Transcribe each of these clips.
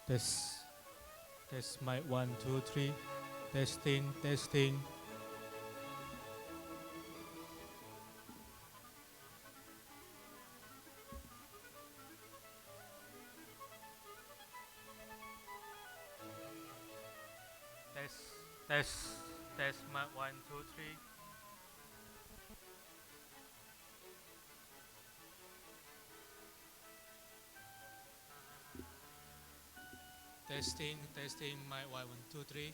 Test, test mic 1, 2, 3. Testing, testing. Test, test, test mic 1, 2, 3. Testing, testing mic 1, 2, 3.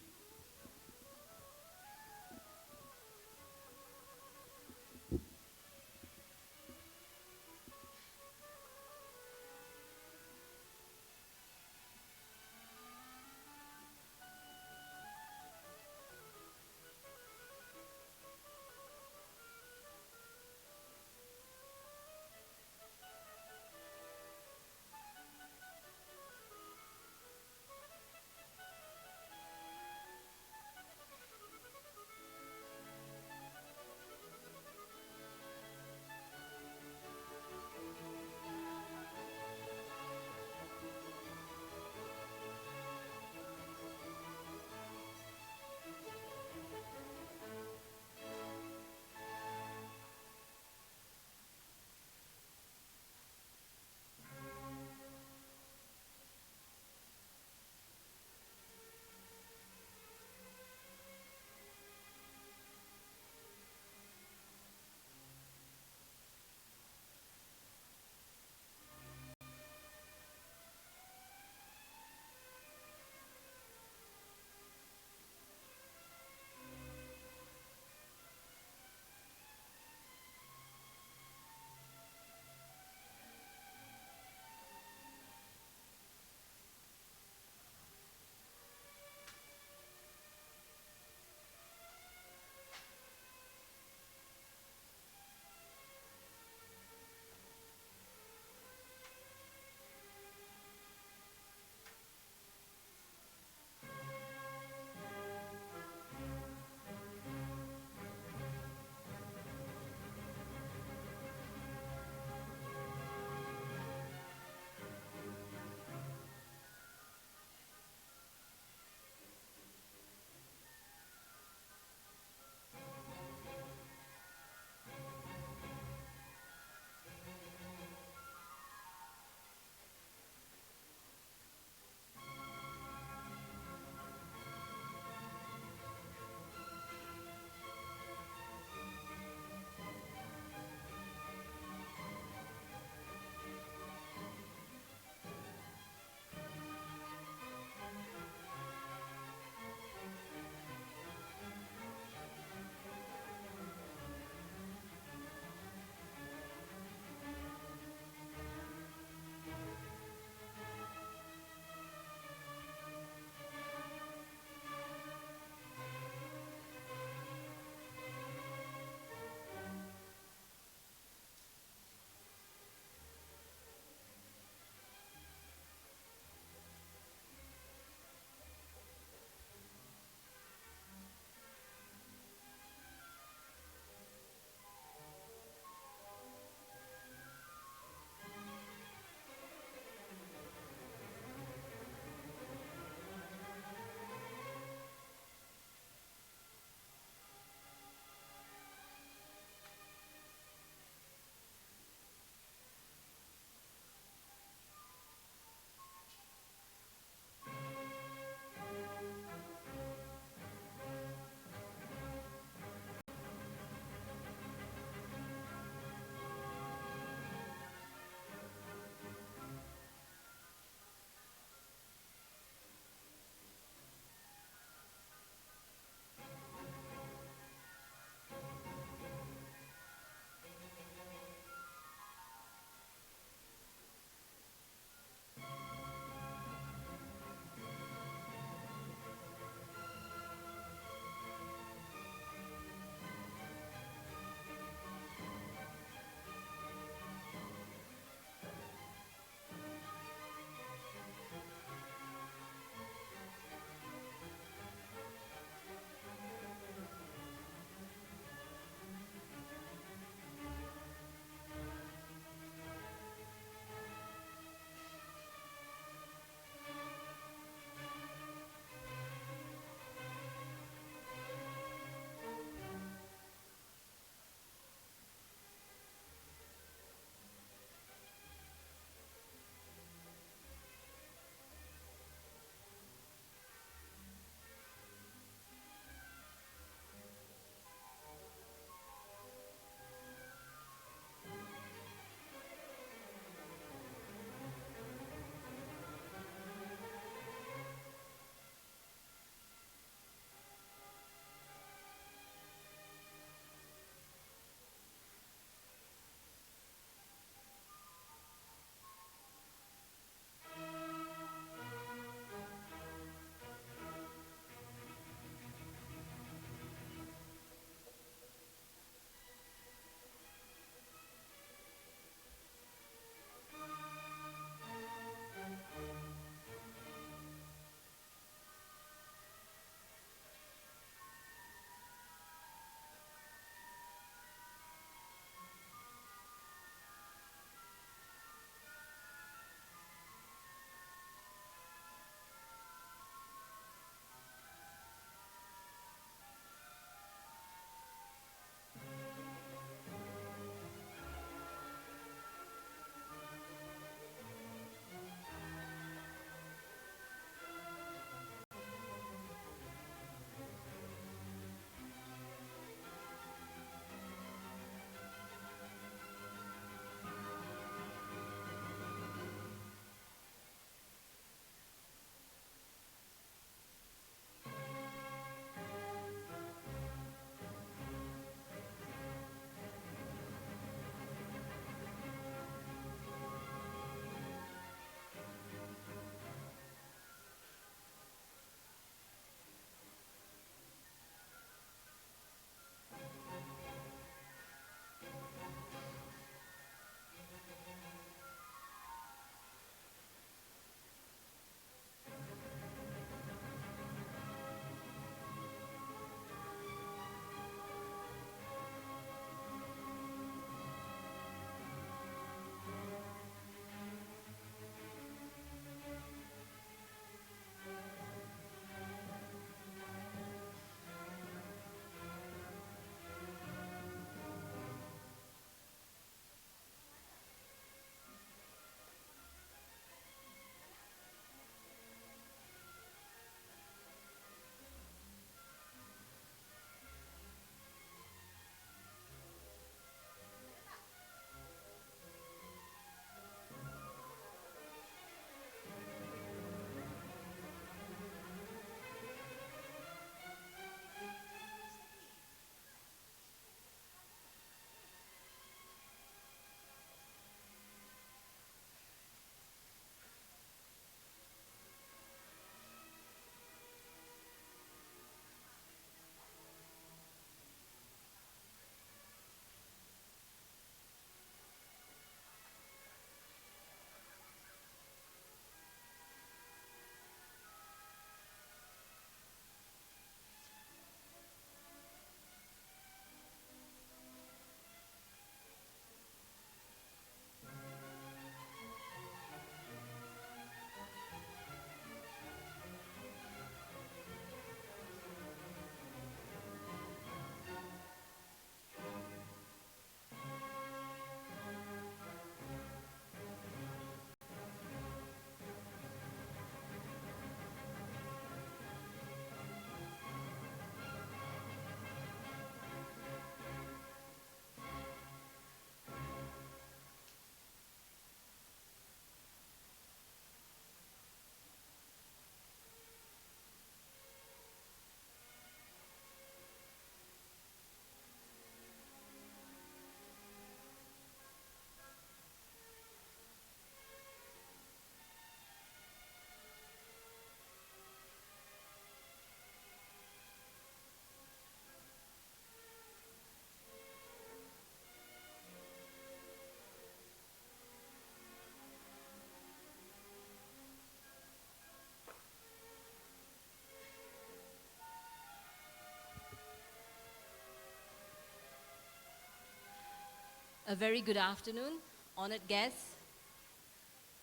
A very good afternoon, honored guests,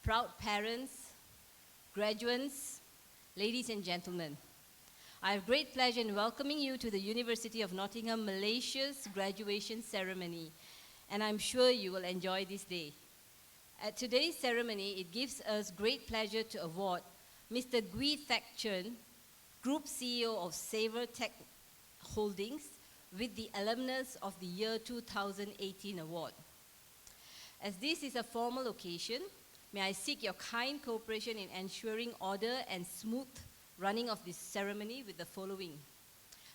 proud parents, graduates, ladies and gentlemen. I have great pleasure in welcoming you to the University of Nottingham, Malaysia's graduation ceremony, and I'm sure you will enjoy this day. At today's ceremony, it gives us great pleasure to award Mr. Gwee Thach Chern, Group CEO of Saver Tech Holdings, with the Alumnus of the Year 2018 award. As this is a formal occasion, may I seek your kind cooperation in ensuring order and smooth running of this ceremony with the following.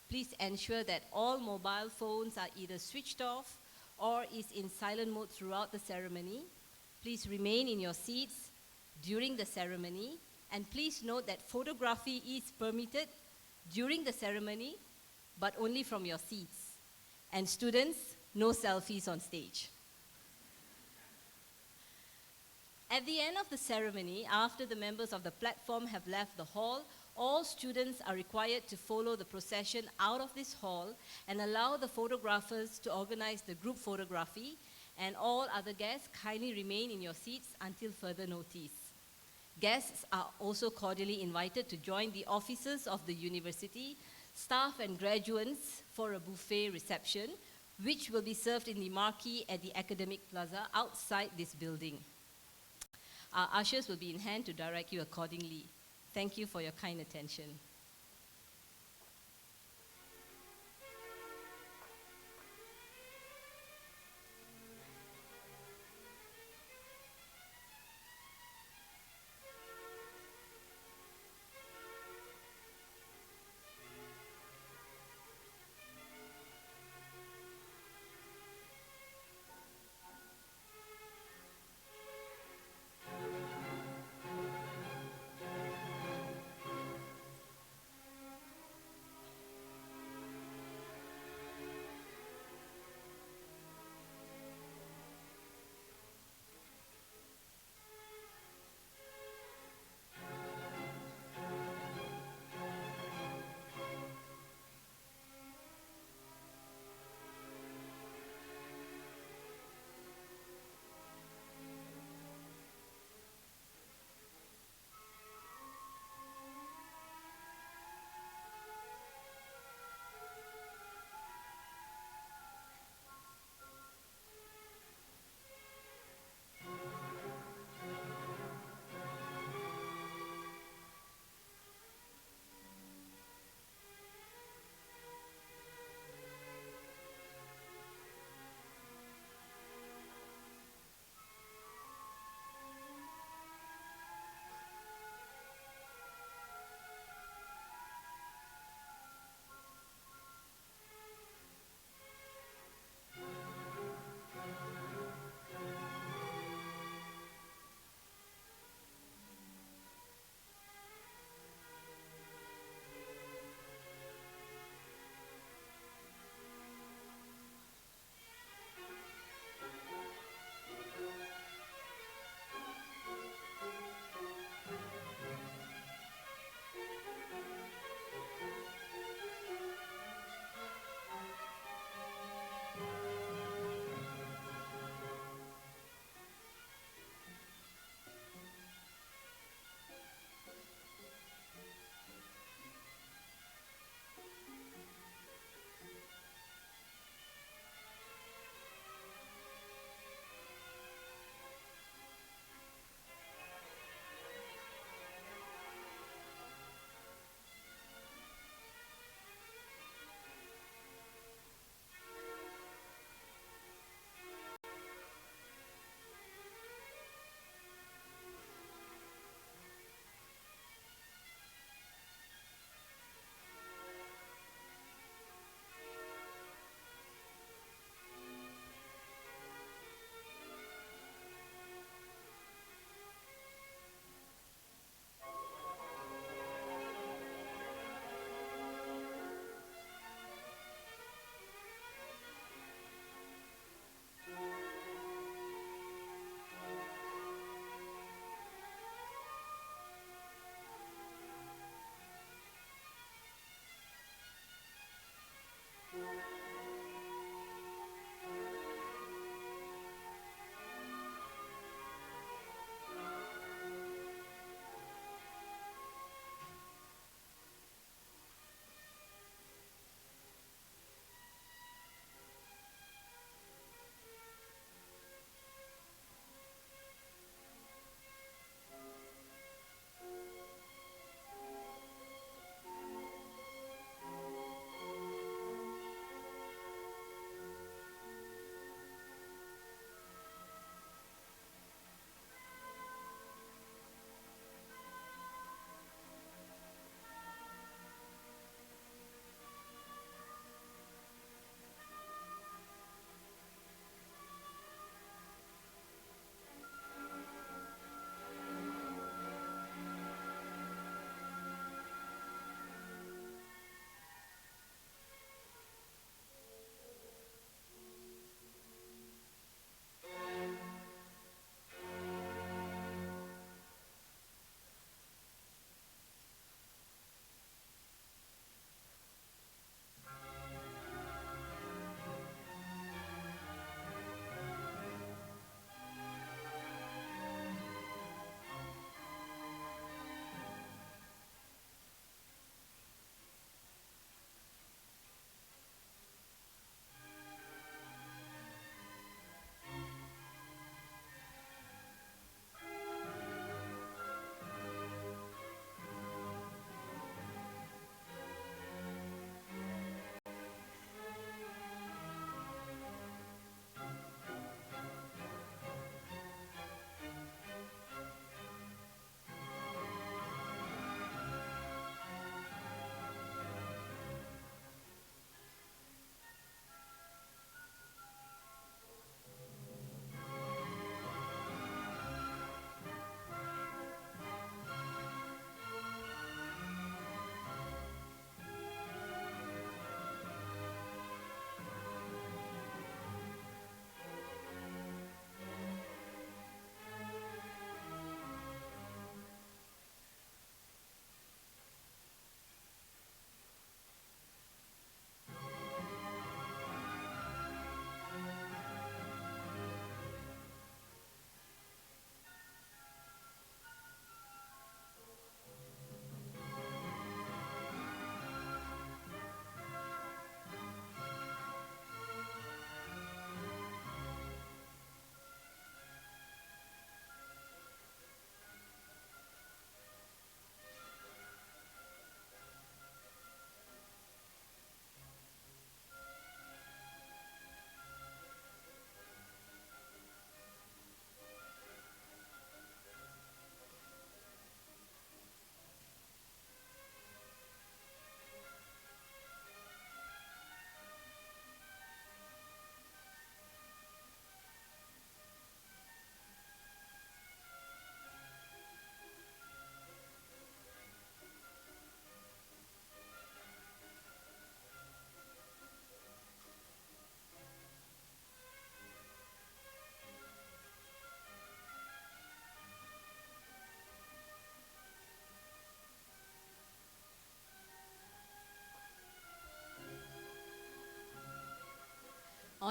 Please ensure that all mobile phones are either switched off or is in silent mode throughout the ceremony. Please remain in your seats during the ceremony, and please note that photography is permitted during the ceremony, but only from your seats. And students, no selfies on stage. At the end of the ceremony, after the members of the platform have left the hall, all students are required to follow the procession out of this hall and allow the photographers to organize the group photography, and all other guests kindly remain in your seats until further notice. Guests are also cordially invited to join the officers of the university, staff and graduates for a buffet reception, which will be served in the marquee at the Academic Plaza outside this building. Our ushers will be in hand to direct you accordingly. Thank you for your kind attention.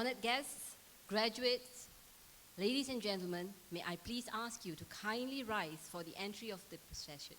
Honored guests, graduates, ladies and gentlemen, may I please ask you to kindly rise for the entry of the procession.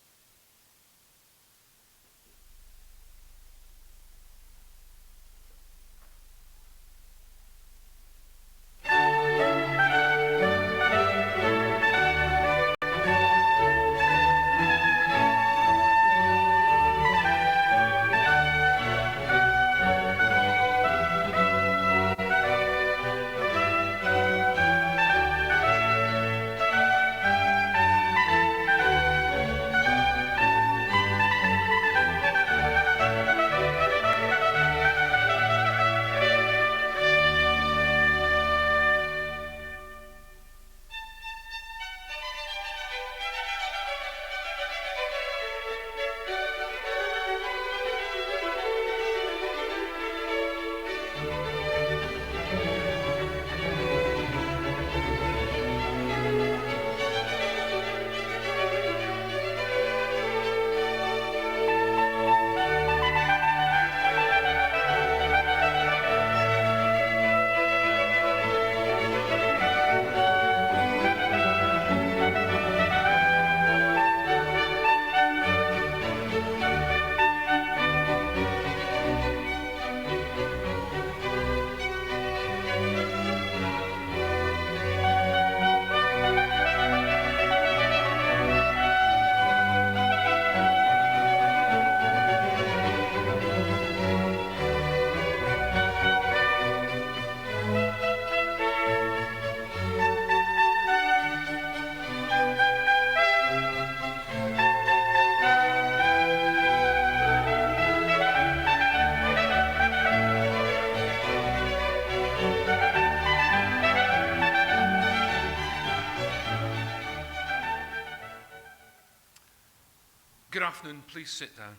Good afternoon, please sit down.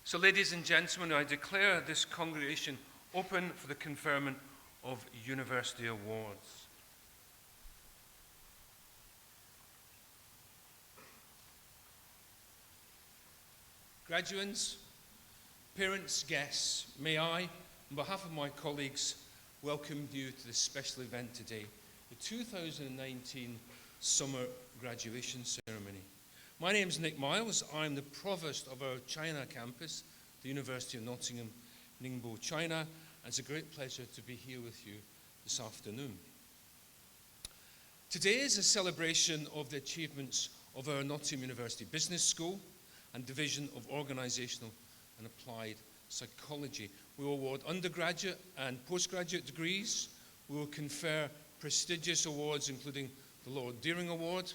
So, ladies and gentlemen, I declare this congregation open for the conferment of university awards. Graduates, parents, guests, may I, on behalf of my colleagues, welcome you to this special event today, the 2019 Summer Graduation Ceremony. My name is Nick Miles. I'm the Provost of our China campus, the University of Nottingham, Ningbo, China, and it's a great pleasure to be here with you this afternoon. Today is a celebration of the achievements of our Nottingham University Business School and Division of Organisational and Applied Psychology. We will award undergraduate and postgraduate degrees. We will confer prestigious awards, including the Lord Deering Award,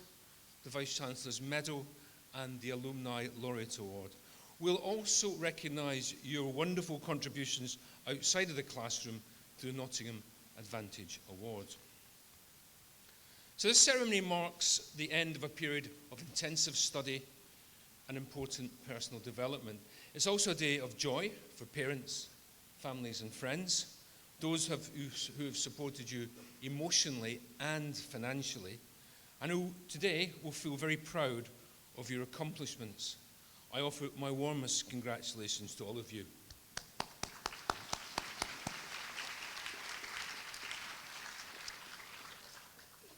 the Vice-Chancellor's Medal, and the Alumni Laureate Award. We'll also recognise your wonderful contributions outside of the classroom through the Nottingham Advantage Award. So this ceremony marks the end of a period of intensive study and important personal development. It's also a day of joy for parents, families and friends, those who have supported you emotionally and financially, and who today will feel very proud of your accomplishments. I offer my warmest congratulations to all of you.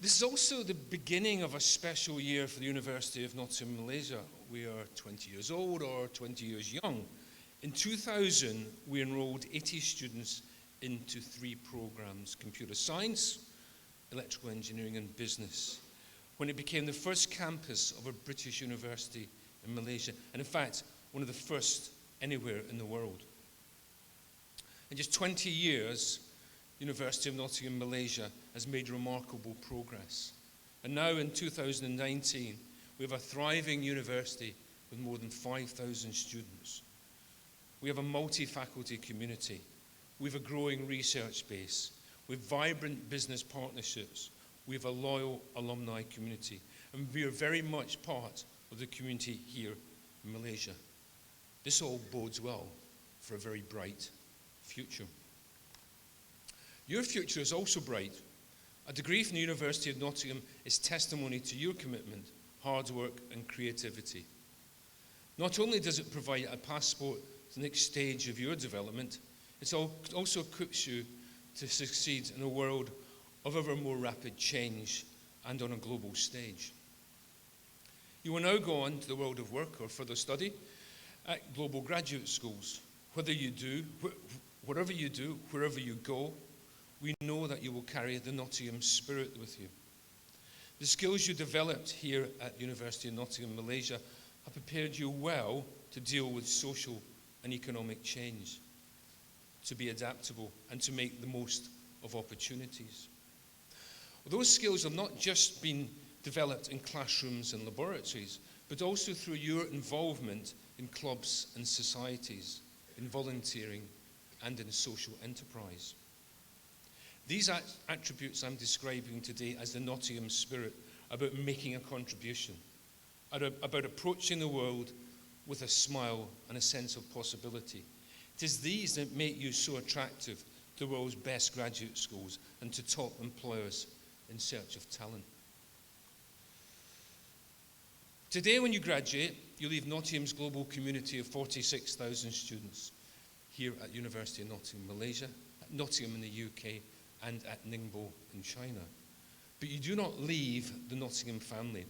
This is also the beginning of a special year for the University of Nottingham, Malaysia. We are 20 years old or 20 years young. In 2000, we enrolled 80 students into 3 programs: computer science, electrical engineering and business, when it became the first campus of a British university in Malaysia, and in fact, one of the first anywhere in the world. In just 20 years, University of Nottingham, Malaysia has made remarkable progress. And now in 2019, we have a thriving university with more than 5,000 students. We have a multi-faculty community. We have a growing research base. We have vibrant business partnerships. We have a loyal alumni community. And we are very much part of the community here in Malaysia. This all bodes well for a very bright future. Your future is also bright. A degree from the University of Nottingham is testimony to your commitment hard work and creativity. Not only does it provide a passport to the next stage of your development, it also equips you to succeed in a world of ever more rapid change and on a global stage. You will now go on to the world of work or further study at global graduate schools. Whatever you do, wherever you go, we know that you will carry the Nottingham spirit with you. The skills you developed here at the University of Nottingham, Malaysia, have prepared you well to deal with social and economic change, to be adaptable and to make the most of opportunities. Those skills have not just been developed in classrooms and laboratories, but also through your involvement in clubs and societies, in volunteering and in social enterprise. These attributes I'm describing today as the Nottingham spirit, about making a contribution, about approaching the world with a smile and a sense of possibility. It is these that make you so attractive to the world's best graduate schools and to top employers in search of talent. Today, when you graduate, you leave Nottingham's global community of 46,000 students here at University of Nottingham, Malaysia, at Nottingham in the UK, and at Ningbo in China. But you do not leave the Nottingham family.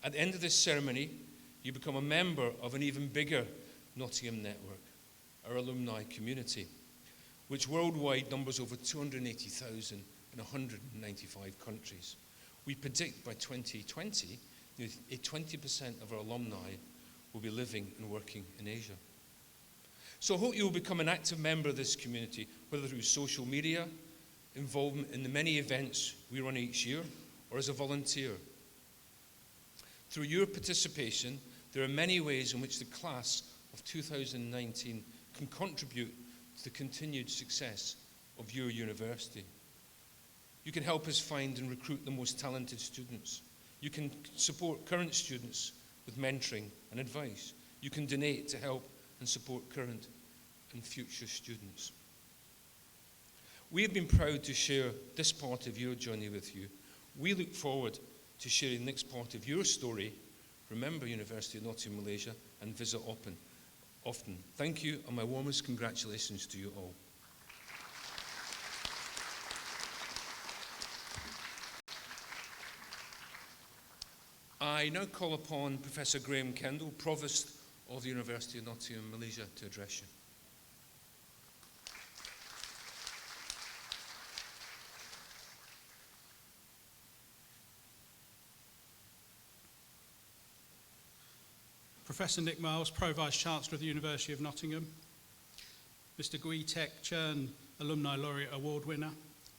At the end of this ceremony, you become a member of an even bigger Nottingham network, our alumni community, which worldwide numbers over 280,000 in 195 countries. We predict by 2020, 20% of our alumni will be living and working in Asia. So I hope you will become an active member of this community, whether through social media, involvement in the many events we run each year, or as a volunteer. Through your participation, there are many ways in which the class of 2019 can contribute to the continued success of your university. You can help us find and recruit the most talented students. You can support current students with mentoring and advice. You can donate to help and support current and future students. We have been proud to share this part of your journey with you. We look forward to sharing the next part of your story. Remember University of Nottingham, Malaysia, and visit often. Thank you, and my warmest congratulations to you all. I now call upon Professor Graham Kendall, Provost of the University of Nottingham, Malaysia, to address you. Professor Nick Miles, Pro Vice-Chancellor of the University of Nottingham, Mr. Gui Tek Chern, Alumni Laureate Award winner,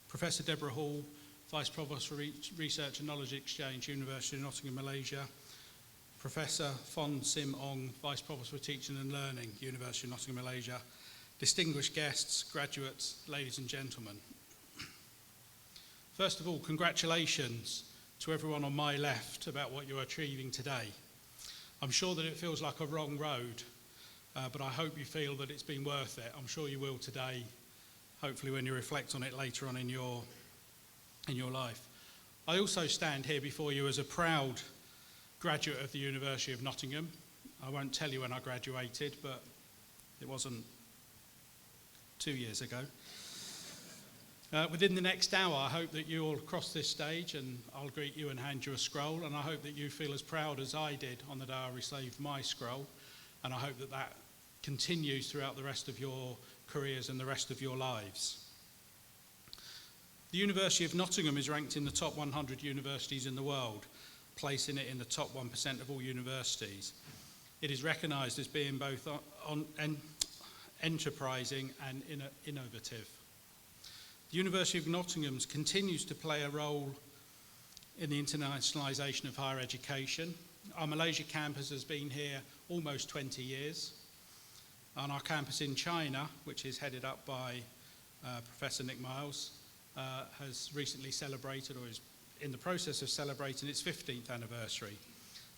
Professor Deborah Hall, Vice Provost for Research and Knowledge Exchange, University of Nottingham, Malaysia, Professor Fon Sim Ong, Vice Provost for Teaching and Learning, University of Nottingham, Malaysia, distinguished guests, graduates, ladies and gentlemen. First of all, congratulations to everyone on my left about what you're achieving today. I'm sure that it feels like a wrong road, but I hope you feel that it's been worth it. I'm sure you will today, hopefully when you reflect on it later on in your life. I also stand here before you as a proud graduate of the University of Nottingham. I won't tell you when I graduated, but it wasn't 2 years ago. Within the next hour, I hope that you all cross this stage and I'll greet you and hand you a scroll, and I hope that you feel as proud as I did on the day I received my scroll, and I hope that that continues throughout the rest of your careers and the rest of your lives. The University of Nottingham is ranked in the top 100 universities in the world, placing it in the top 1% of all universities. It is recognised as being both enterprising and innovative. The University of Nottingham continues to play a role in the internationalisation of higher education. Our Malaysia campus has been here almost 20 years. And our campus in China, which is headed up by Professor Nick Miles, has recently celebrated, or is in the process of celebrating, its 15th anniversary.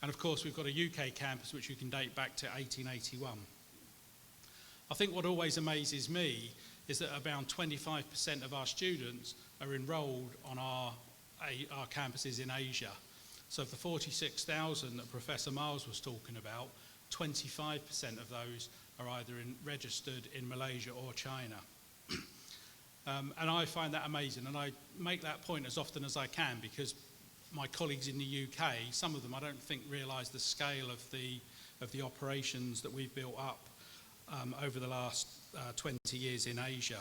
And of course, we've got a UK campus which you can date back to 1881. I think what always amazes me is that about 25% of our students are enrolled on our campuses in Asia. So of the 46,000 that Professor Miles was talking about, 25% of those are either registered in Malaysia or China. And I find that amazing, and I make that point as often as I can because my colleagues in the UK, some of them I don't think realise the scale of the operations that we've built up over the last 20 years in Asia.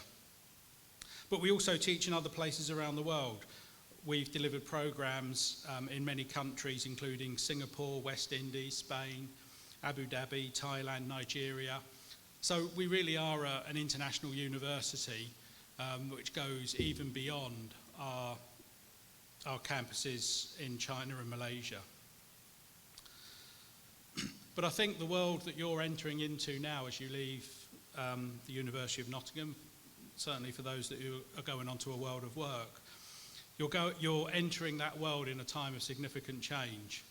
But we also teach in other places around the world. We've delivered programs in many countries, including Singapore, West Indies, Spain, Abu Dhabi, Thailand, Nigeria. So we really are an international university which goes even beyond our campuses in China and Malaysia. But I think the world that you're entering into now as you leave the University of Nottingham, certainly for those that are going on to a world of work, you're entering that world in a time of significant change.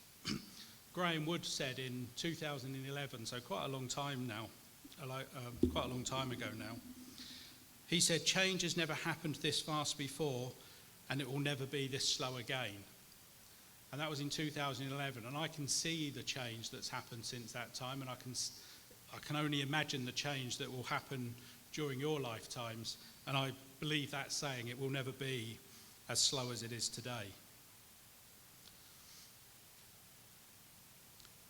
Graham Wood said in 2011, so quite a long time now, quite a long time ago now, he said, "Change has never happened this fast before, and it will never be this slow again." And that was in 2011, and I can see the change that's happened since that time, and I can only imagine the change that will happen during your lifetimes, and I believe that saying, it will never be as slow as it is today.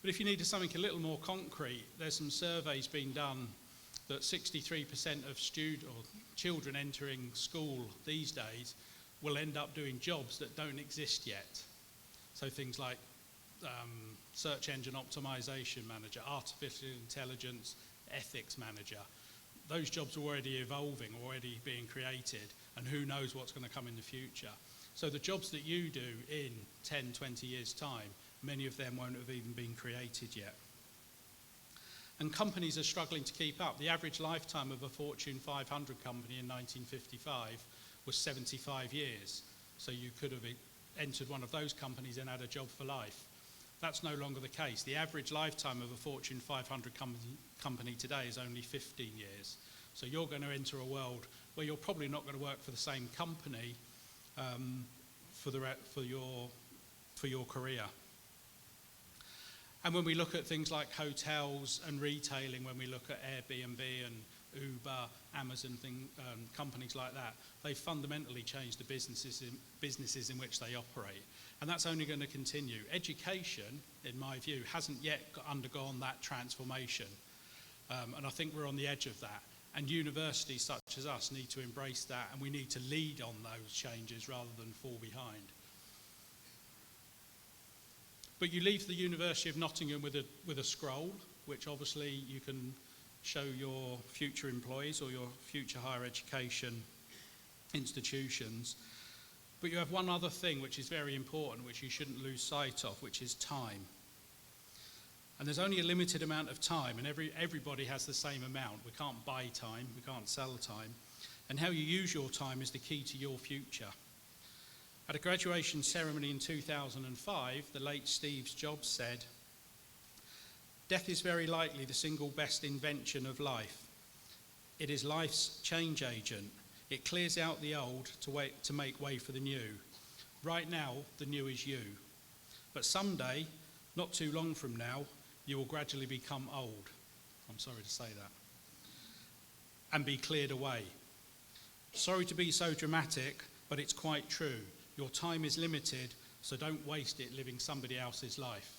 But if you needed something a little more concrete, there's some surveys being done that 63% of children entering school these days will end up doing jobs that don't exist yet. So things like search engine optimization manager, artificial intelligence, ethics manager. Those jobs are already evolving, already being created, and who knows what's going to come in the future. So the jobs that you do in 10, 20 years' time, many of them won't have even been created yet. And companies are struggling to keep up. The average lifetime of a Fortune 500 company in 1955 was 75 years. So you could have entered one of those companies and had a job for life. That's no longer the case. The average lifetime of a Fortune 500 company today is only 15 years. So you're going to enter a world where you're probably not going to work for the same company for your career. And when we look at things like hotels and retailing, when we look at Airbnb and Uber, Amazon, companies like that, they fundamentally changed the businesses in which they operate. And that's only going to continue. Education, in my view, hasn't yet undergone that transformation. And I think we're on the edge of that. And universities such as us need to embrace that, and we need to lead on those changes rather than fall behind. But you leave the University of Nottingham with a scroll, which obviously you can show your future employees or your future higher education institutions. But you have one other thing which is very important, which you shouldn't lose sight of, which is time. And there's only a limited amount of time, and everybody has the same amount. We can't buy time, we can't sell time. And how you use your time is the key to your future. At a graduation ceremony in 2005, the late Steve Jobs said, "Death is very likely the single best invention of life. It is life's change agent. It clears out the old to make way for the new. Right now, the new is you. But someday, not too long from now, you will gradually become old." I'm sorry to say that. "And be cleared away. Sorry to be so dramatic, but it's quite true. Your time is limited, so don't waste it living somebody else's life."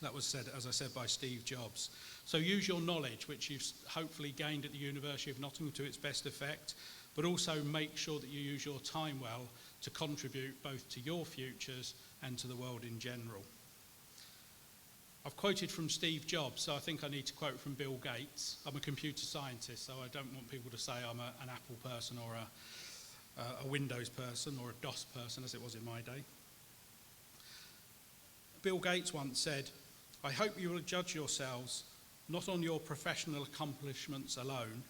That was said, as I said, by Steve Jobs. So use your knowledge, which you've hopefully gained at the University of Nottingham, to its best effect, but also make sure that you use your time well to contribute both to your futures and to the world in general. I've quoted from Steve Jobs, so I think I need to quote from Bill Gates. I'm a computer scientist, so I don't want people to say I'm an Apple person or a Windows person or a DOS person, as it was in my day. Bill Gates once said, "I hope you will judge yourselves not on your professional accomplishments alone,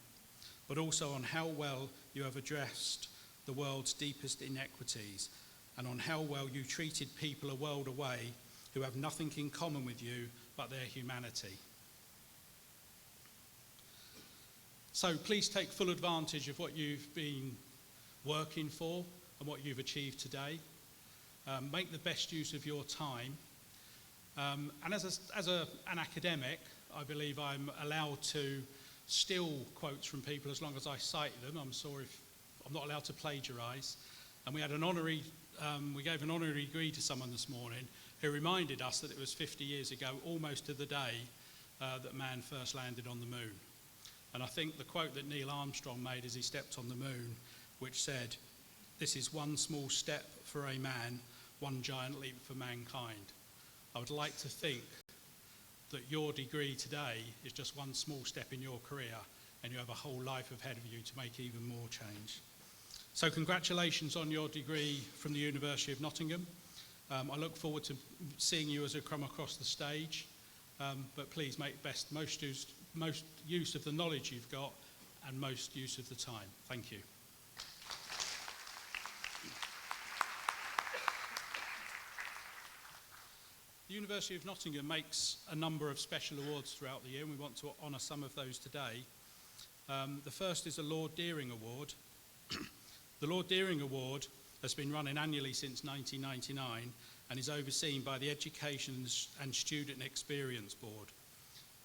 but also on how well you have addressed the world's deepest inequities and on how well you treated people a world away who have nothing in common with you but their humanity." So please take full advantage of what you've been working for and what you've achieved today. make the best use of your time. And as an academic, I believe I'm allowed to steal quotes from people as long as I cite them. I'm sorry if I'm not allowed to plagiarise. And we gave an honorary degree to someone this morning who reminded us that it was 50 years ago, almost to the day, that man first landed on the moon. And I think the quote that Neil Armstrong made as he stepped on the moon, which said, "This is one small step for a man, one giant leap for mankind." I would like to think that your degree today is just one small step in your career, and you have a whole life ahead of you to make even more change. So congratulations on your degree from the University of Nottingham. I look forward to seeing you as you come across the stage, but please make most use of the knowledge you've got and most use of the time. Thank you. The University of Nottingham makes a number of special awards throughout the year, and we want to honour some of those today. The first is the Lord Deering Award. The Lord Deering Award has been running annually since 1999 and is overseen by the Education and Student Experience Board.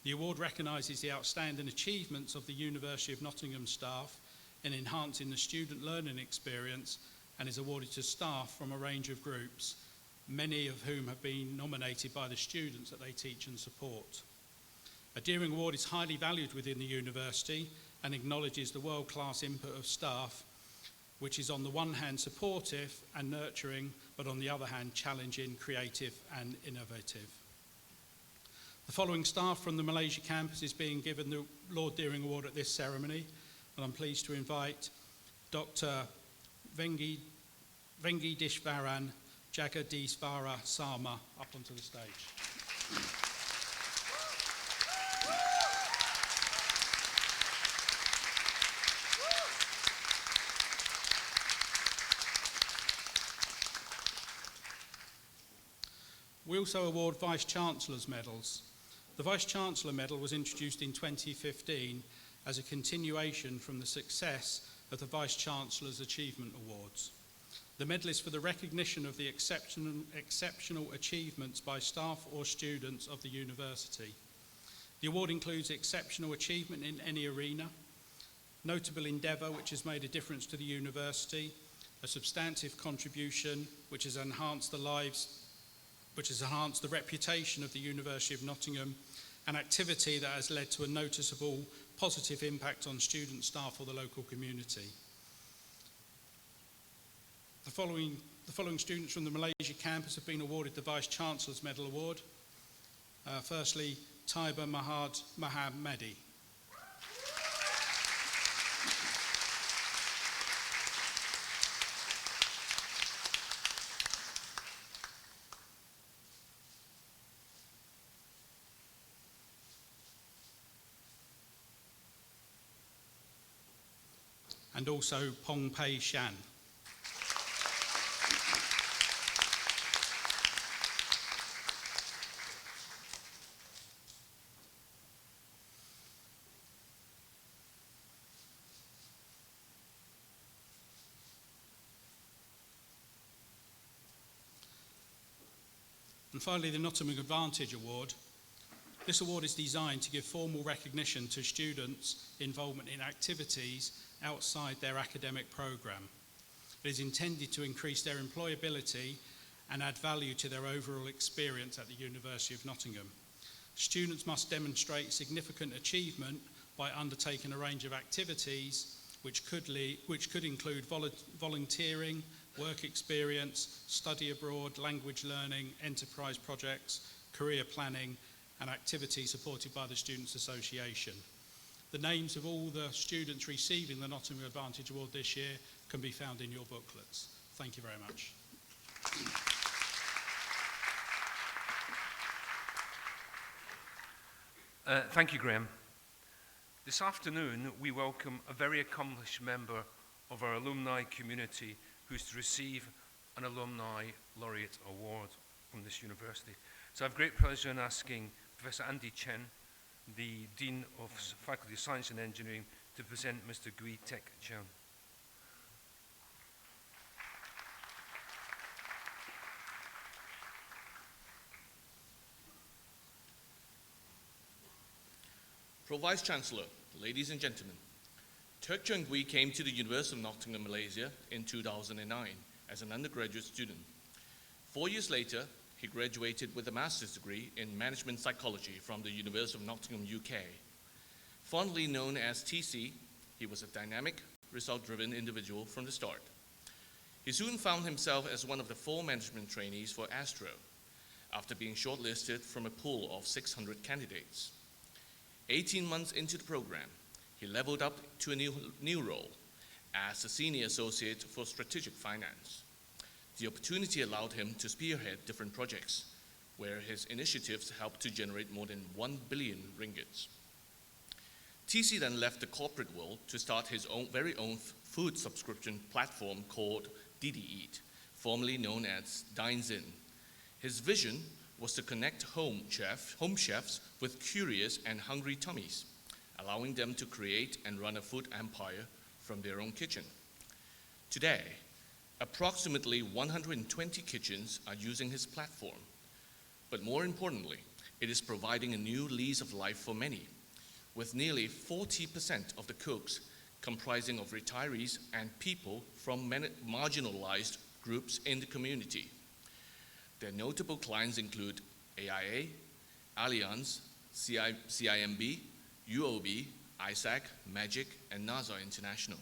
The award recognises the outstanding achievements of the University of Nottingham staff in enhancing the student learning experience and is awarded to staff from a range of groups, many of whom have been nominated by the students that they teach and support. A Deering Award is highly valued within the university and acknowledges the world-class input of staff, which is on the one hand supportive and nurturing, but on the other hand challenging, creative and innovative. The following staff from the Malaysia campus is being given the Lord Deering Award at this ceremony, and I'm pleased to invite Dr. Vengi Dishvaran Jagadishvara Sama up onto the stage. We also award Vice-Chancellors medals. The Vice-Chancellor medal was introduced in 2015 as a continuation from the success of the Vice-Chancellor's Achievement Awards. The medal is for the recognition of the exceptional achievements by staff or students of the university. The award includes exceptional achievement in any arena, notable endeavour which has made a difference to the university, a substantive contribution which has enhanced the reputation of the University of Nottingham, an activity that has led to a noticeable positive impact on students, staff or the local community. The following students from the Malaysia campus have been awarded the Vice-Chancellor's Medal Award. Firstly, Taiba Mahamedi. And also Pong Pei Shan. And finally, the Nottingham Advantage Award. This award is designed to give formal recognition to students' involvement in activities outside their academic programme. It is intended to increase their employability and add value to their overall experience at the University of Nottingham. Students must demonstrate significant achievement by undertaking a range of activities which could include volunteering, work experience, study abroad, language learning, enterprise projects, career planning, and activities supported by the Students' Association. The names of all the students receiving the Nottingham Advantage Award this year can be found in your booklets. Thank you very much. Thank you, Graham. This afternoon, we welcome a very accomplished member of our alumni community who's to receive an Alumni Laureate Award from this university. So I have great pleasure in asking Professor Andy Chen, the Dean of Faculty of Science and Engineering, to present Mr. Gui Tek Chen. Pro-Vice-Chancellor, ladies and gentlemen, Teck Choon Gui came to the University of Nottingham, Malaysia in 2009 as an undergraduate student. 4 years later, he graduated with a master's degree in management psychology from the University of Nottingham, UK. Fondly known as TC, he was a dynamic, result-driven individual from the start. He soon found himself as one of the 4 management trainees for Astro, after being shortlisted from a pool of 600 candidates. 18 months into the program, he leveled up to a new role as a senior associate for strategic finance. The opportunity allowed him to spearhead different projects, where his initiatives helped to generate more than 1 billion ringgits. TC then left the corporate world to start his very own food subscription platform called Didi Eat, formerly known as Dines In. His vision was to connect home chefs with curious and hungry tummies, allowing them to create and run a food empire from their own kitchen. Today, approximately 120 kitchens are using his platform. But more importantly, it is providing a new lease of life for many, with nearly 40% of the cooks comprising of retirees and people from marginalized groups in the community. Their notable clients include AIA, Allianz, CIMB, UOB, ISAC, Magic, and NASA International.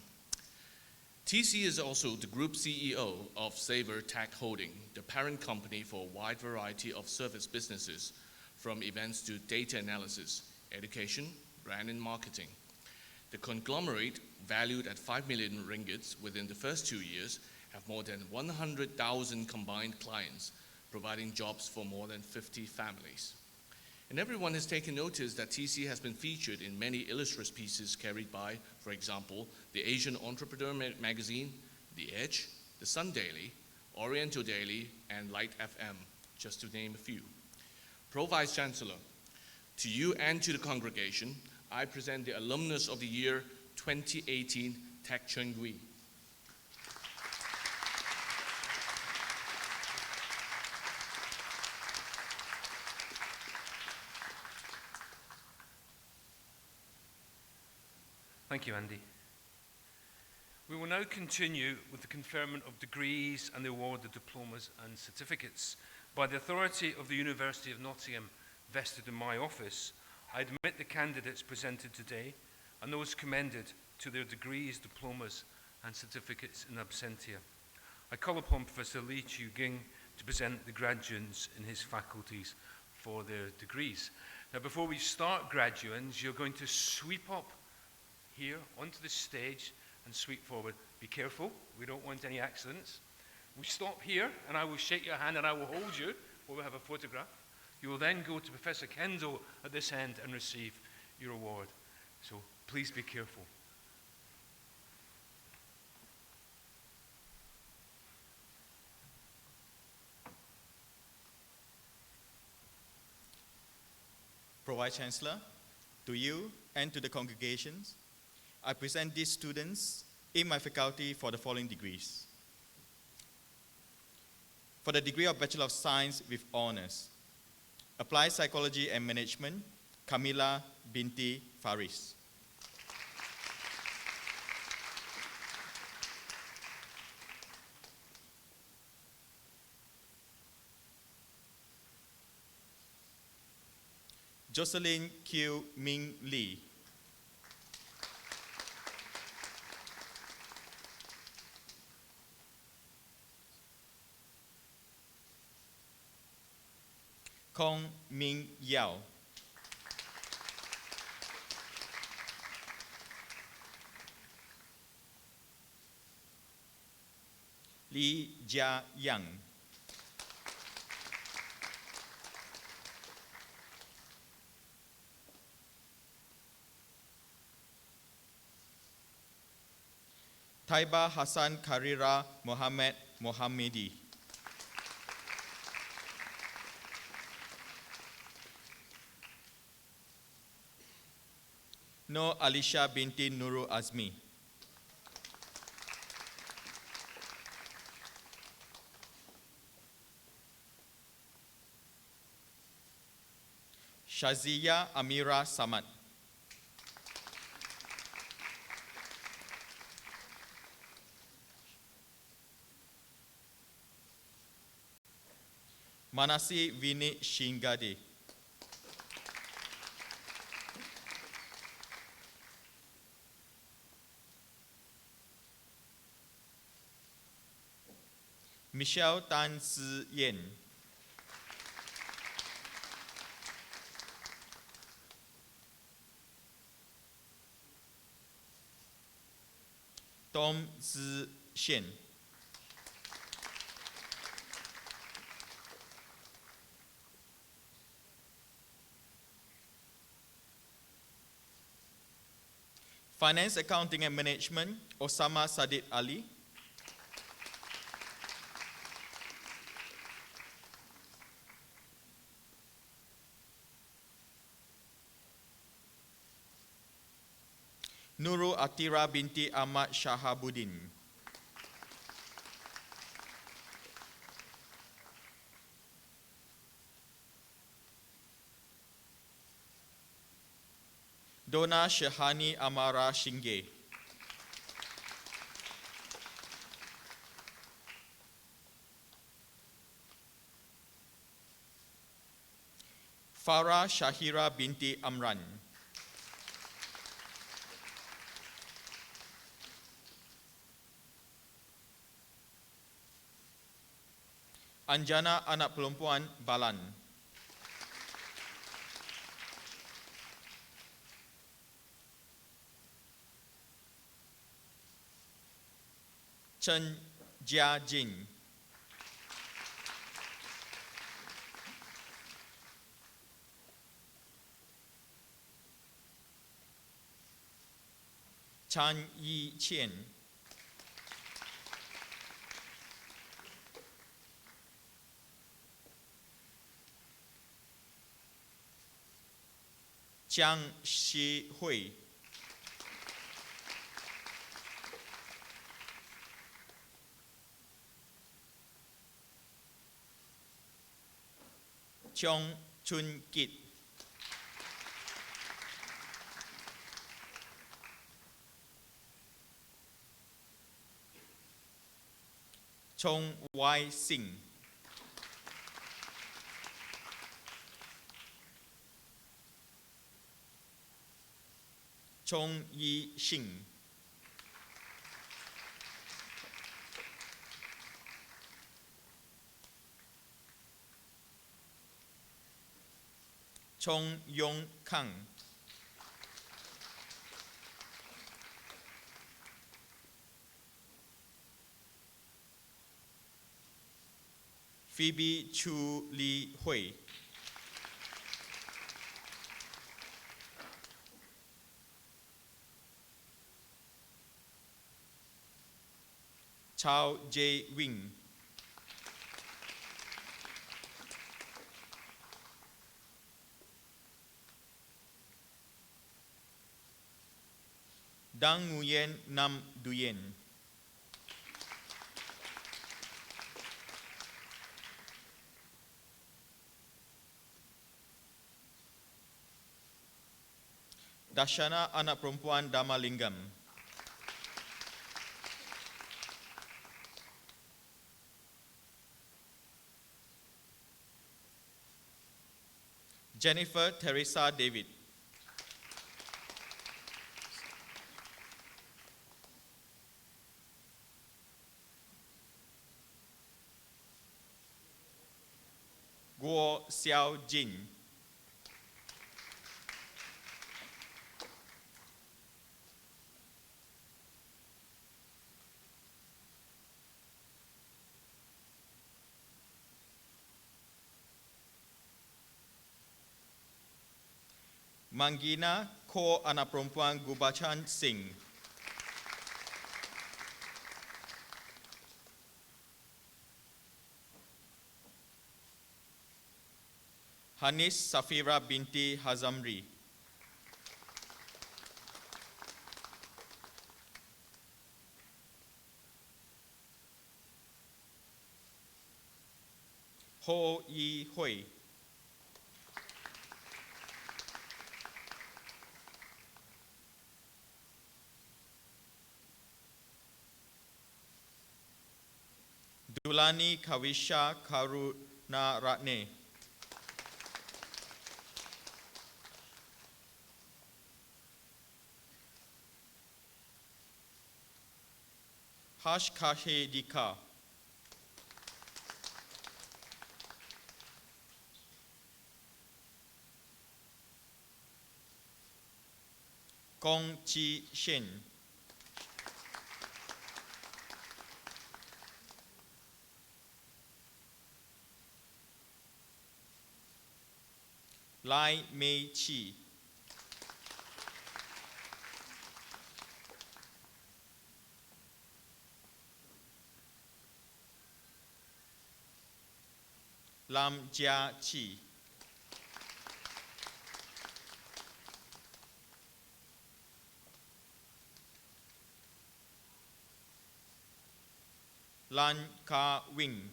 TC is also the group CEO of Saver Tech Holding, the parent company for a wide variety of service businesses, from events to data analysis, education, brand and marketing. The conglomerate, valued at 5 million ringgits within the first 2 years, have more than 100,000 combined clients, providing jobs for more than 50 families. And everyone has taken notice that TC has been featured in many illustrious pieces carried by, for example, the Asian Entrepreneur magazine, The Edge, The Sun Daily, Oriental Daily, and Light FM, just to name a few. Pro-Vice-Chancellor, to you and to the congregation, I present the Alumnus of the Year 2018, Teck Choon Gui. Thank you, Andy. We will now continue with the conferment of degrees and the award of diplomas and certificates. By the authority of the University of Nottingham vested in my office, I admit the candidates presented today and those commended to their degrees, diplomas and certificates in absentia. I call upon Professor Lee Chew Ging to present the graduates in his faculties for their degrees. Now, before we start, graduates, you're going to sweep up here onto the stage and sweep forward. Be careful, we don't want any accidents. We stop here and I will shake your hand and I will hold you while we have a photograph. You will then go to Professor Kendall at this end and receive your award. So please be careful. Pro-Vice-Chancellor, to you and to the congregations, I present these students in my faculty for the following degrees. For the degree of Bachelor of Science with Honours, Applied Psychology and Management, Kamila binti Faris. Jocelyn Q. Ming Lee. Kong Ming Yao. Lee Jia Yang. Taiba Hassan Karira Mohammed Mohammedi. No Alisha binti Nurul Azmi. Shazia Amira Samad. Manasi Vini Shingade. Michelle Tan Si Yen. Tom Zi Shen. Finance, Accounting and Management, Osama Sadid Ali. Nurul Atira binti Ahmad Shahabuddin. Dona Shehani Amara Shinge. Farah Shahira binti Amran. Anjana anak perempuan Balan. Chen Jia Jing. Chan Yi Qian. Jiang Shi Hui. Chong Chun Kit. Chong Wai Sing. Chong Yi Xing. Chong Yong Kang. Phoebe Chu Li Hui. Chao Jae Wing. Dang Nguyen Nam Duyen. Dashana anak perempuan Damalingam. Jennifer Teresa David. Guo Xiao Jin. Manggina Ko anak perempuan Gubachan Singh. Hanis Safira binti Hazamri. Ho Yi Hui. Dulani Kawisha Naratne. Hashkashe Dika. Kong Chi Shin. Lai Mei Chi. Lam Jia Chi. Lan Ka Wing.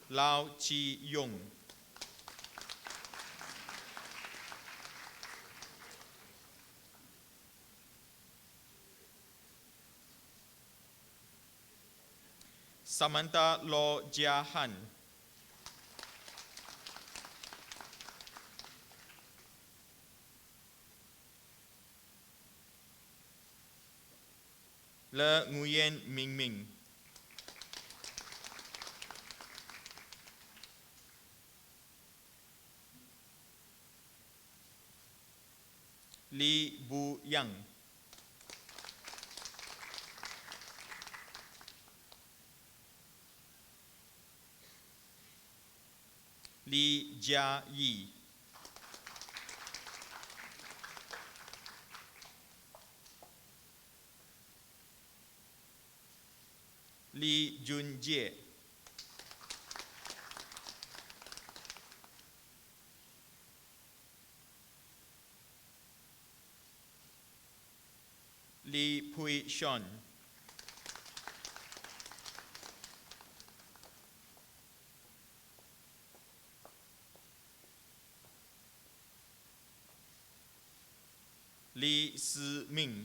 Lao Chi Yung. Samantha Lo Jia Han. Le Nguyen Ming Ming. Li Bu Yang. Li Jia Yi. Li Jun Jie. Li Pui Shon. Li Si Ming.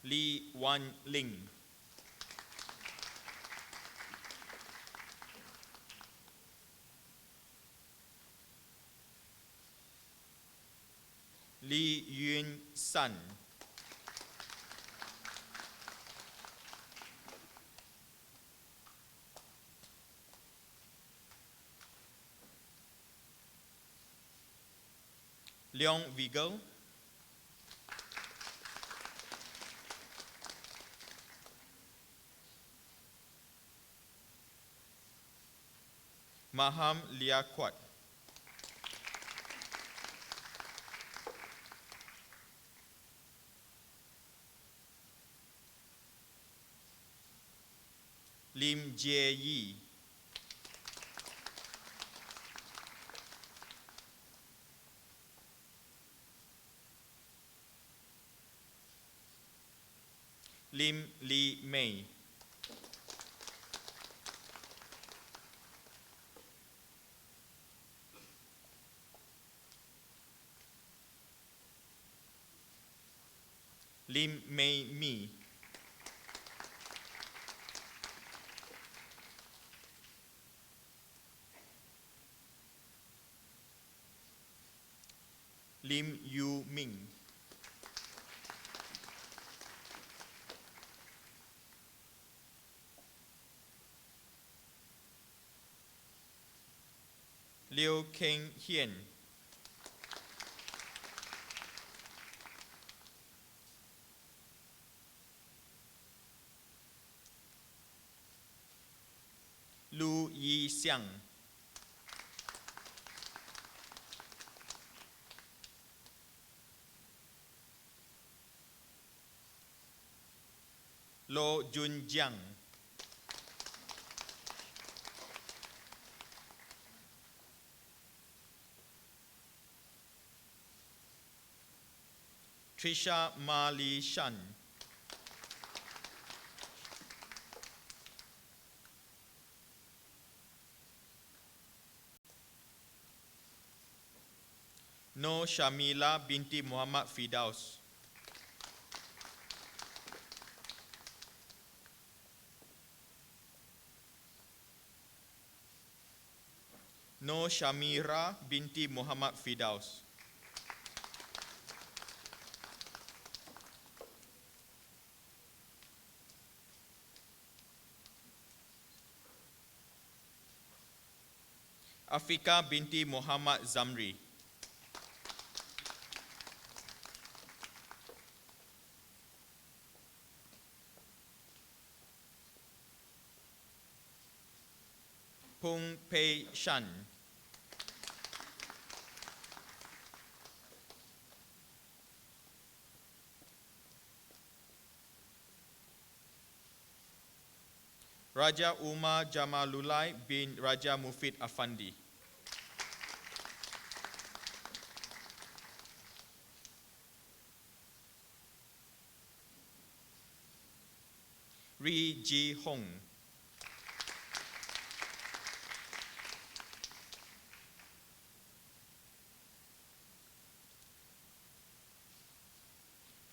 Li Wan Ling. Li Yun San. Leong Vigel. Maham Liaquat. Lim Jie Yi. Lim Li Mei. Lim Mei Mi. Lim Yu Ming. Liu Keng Hian. Lu Yi Xiang. Lo Jun Jiang. Trisha Ma Li Shan. No Shamila binti Muhammad Fidaus. No Shamira binti Muhammad Fidaus. Afika binti Muhammad Zamri. Pung Pei Shan. Raja Umar Jamalulai bin Raja Mufid Afandi. Ri Ji Hong.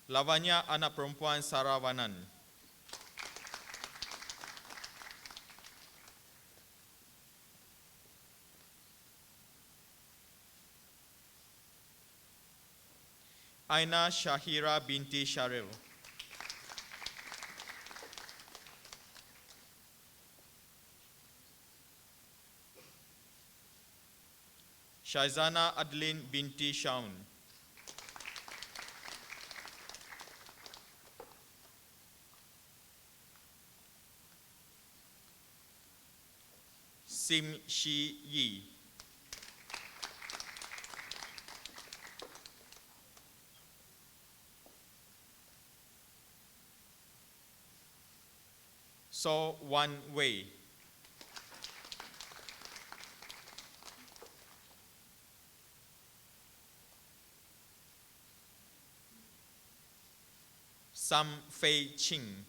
Lavanya anak perempuan Saravanan. Aina Shahira binti Syaril. Shaizana Adlin binti Shaun. Sim Shi Yi. So Wan Wei. Sam Fei Ching.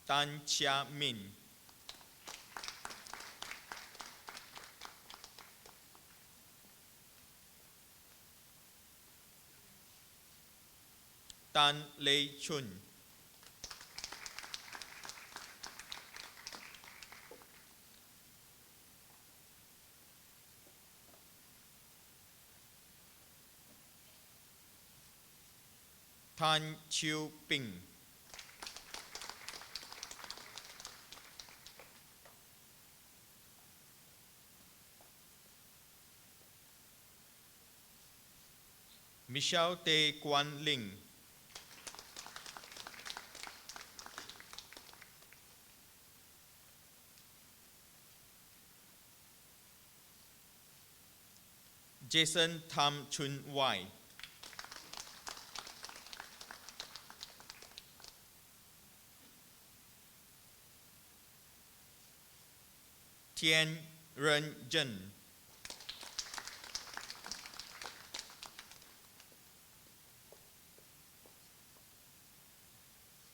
Tan Chia Min. Tan Lei Chun. Tan Chiu Ping. Michelle Tay Kwan Ling. Jason Tham Chun Wai. Tian Ren Zhen.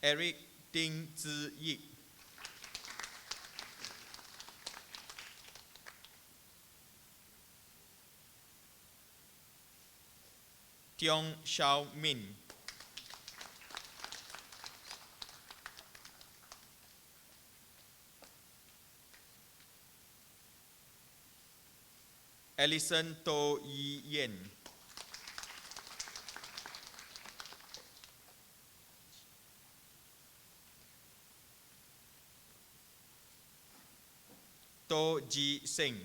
Eric Ding Zi Yi. Tiong Xiao Min. Ellison To Yi Yen. To Ji Singh.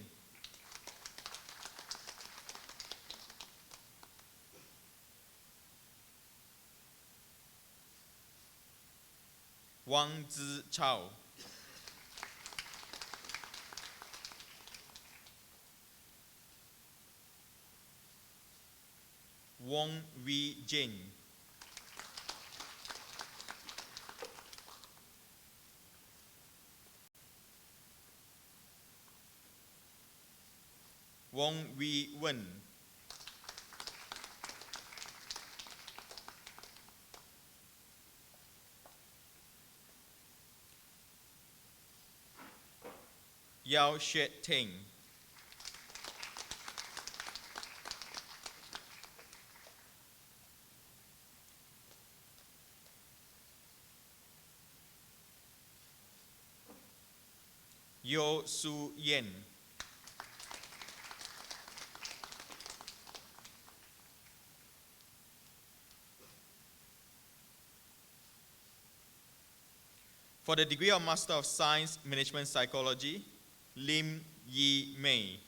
Wang Zi Chao. Wong Wei Jin. Wong Wei Wen. Yao Shet Teng. Yo Su Yen. For the degree of Master of Science, Management Psychology, Lim Yi Mei.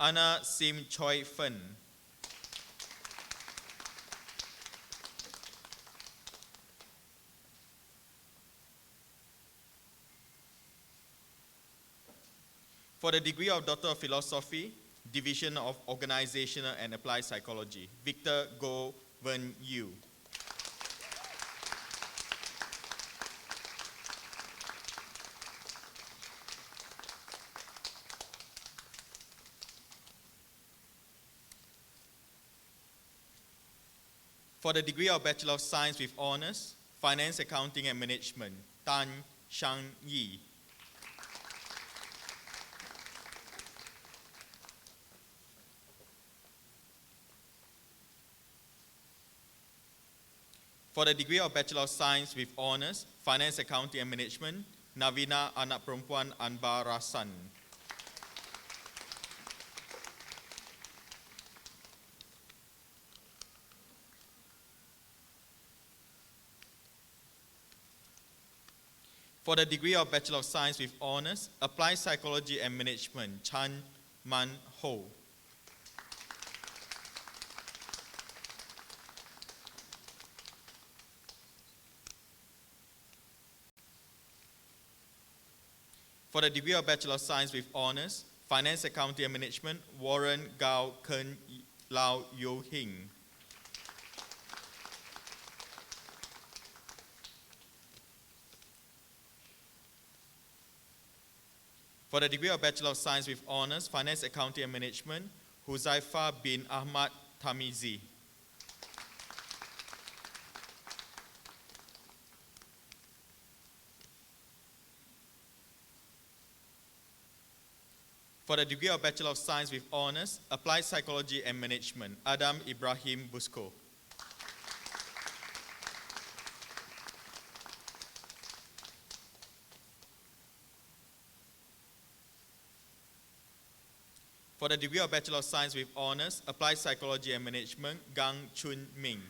Anna Sim Choi Fen. For the degree of Doctor of Philosophy, Division of Organizational and Applied Psychology, Victor Go Wen Yu. For the degree of Bachelor of Science with Honours, Finance, Accounting and Management, Tan Shang Yi. For the degree of Bachelor of Science with Honours, Finance, Accounting and Management, Navina Anak Perempuan Anbar Rasan. For the degree of Bachelor of Science with Honours, Applied Psychology and Management, Chan Man Ho. For the degree of Bachelor of Science with Honours, Finance, Accounting and Management, Warren Gao Ken Lau Yo Hing. For the degree of Bachelor of Science with Honours, Finance, Accounting and Management, Huzaifa bin Ahmad Tamizi. For the degree of Bachelor of Science with Honours, Applied Psychology and Management, Adam Ibrahim Busko. For the degree of Bachelor of Science with Honours, Applied Psychology and Management, Gang Chun Ming.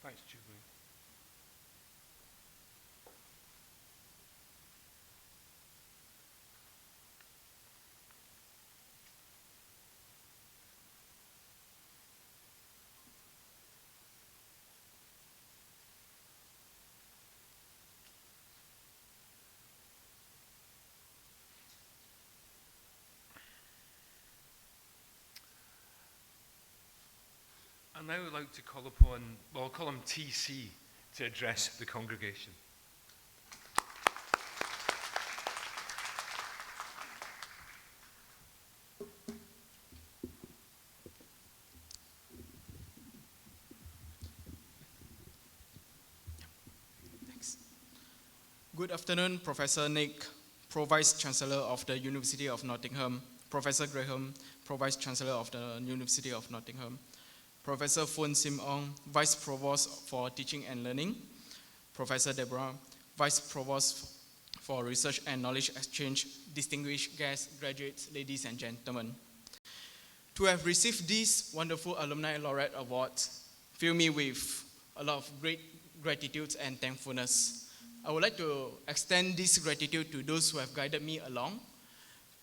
Thanks, Julie. I now would like to call upon, well, I'll call him TC to address the congregation. Thanks. Good afternoon, Professor Nick, Pro-Vice Chancellor of the University of Nottingham, Professor Graham, Pro-Vice Chancellor of the University of Nottingham, Professor Phun Sim Ong, Vice Provost for Teaching and Learning, Professor Deborah, Vice Provost for Research and Knowledge Exchange, distinguished guests, graduates, ladies and gentlemen. To have received these wonderful Alumni Laureate Awards fill me with a lot of great gratitude and thankfulness. I would like to extend this gratitude to those who have guided me along,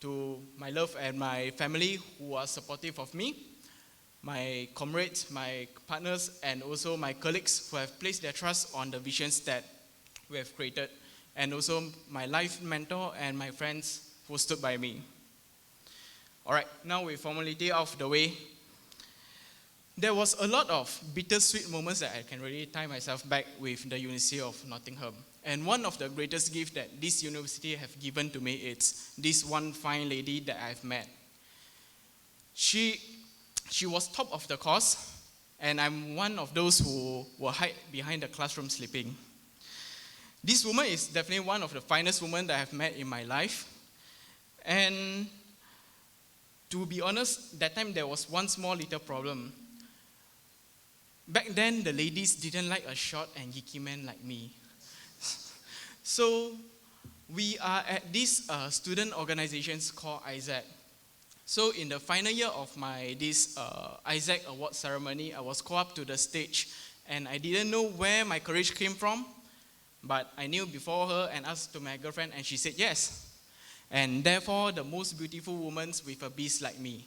to my love and my family who are supportive of me, my comrades, my partners, and also my colleagues who have placed their trust on the visions that we have created and also my life mentor and my friends who stood by me. All right, now with formality out of the way, there was a lot of bittersweet moments that I can really tie myself back with the University of Nottingham. And one of the greatest gifts that this university have given to me is this one fine lady that I've met. She was top of the course, and I'm one of those who will hide behind the classroom sleeping. This woman is definitely one of the finest women that I've met in my life. And to be honest, that time there was one small little problem. Back then, the ladies didn't like a short and geeky man like me. So we are at this student organizations called ISAC. So in the final year of my ISAC award ceremony, I was called up to the stage, and I didn't know where my courage came from, but I knew before her and asked to my girlfriend, and she said yes. And therefore, the most beautiful woman with a beast like me.